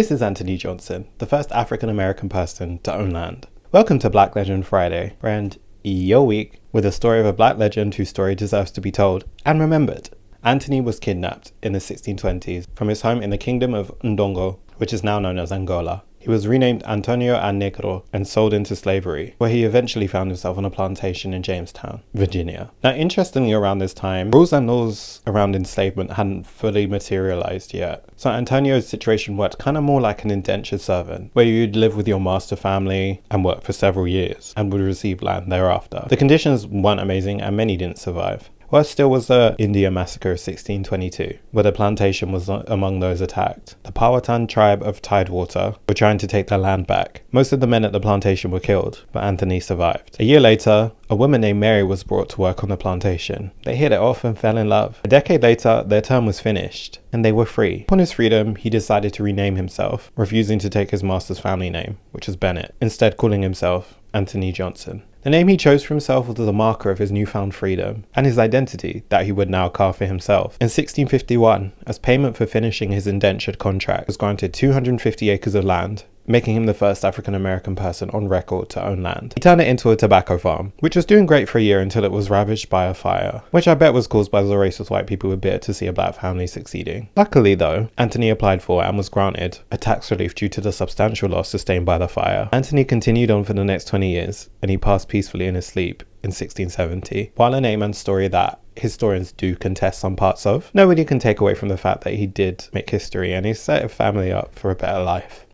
This is Anthony Johnson, the first African-American person to own land. Welcome to Black Legend Friday, and your week with a story of a black legend whose story deserves to be told and remembered. Anthony was kidnapped in the 1620s from his home in the Kingdom of Ndongo, which is now known as Angola. He was renamed Antonio A Negro and sold into slavery, where he eventually found himself on a plantation in Jamestown, Virginia. Now, interestingly, around this time, rules and laws around enslavement hadn't fully materialized yet. So Antonio's situation worked kind of more like an indentured servant, where you'd live with your master family and work for several years and would receive land thereafter. The conditions weren't amazing and many didn't survive. Worse still was the India Massacre of 1622, where the plantation was among those attacked. The Powhatan tribe of Tidewater were trying to take their land back. Most of the men at the plantation were killed, but Anthony survived. A year later, a woman named Mary was brought to work on the plantation. They hit it off and fell in love. A decade later, their term was finished, and they were free. Upon his freedom, he decided to rename himself, refusing to take his master's family name, which was Bennett, instead calling himself Anthony Johnson. The name he chose for himself was a marker of his newfound freedom and his identity that he would now carve for himself. In 1651, as payment for finishing his indentured contract, was granted 250 acres of land, making him the first African-American person on record to own land. He turned it into a tobacco farm, which was doing great for a year until it was ravaged by a fire, which I bet was caused by the racist white people who were bitter to see a black family succeeding. Luckily though, Anthony applied for and was granted a tax relief due to the substantial loss sustained by the fire. Anthony continued on for the next 20 years, and he passed peacefully in his sleep in 1670. While a name and story that historians do contest some parts of, nobody can take away from the fact that he did make history and he set a family up for a better life.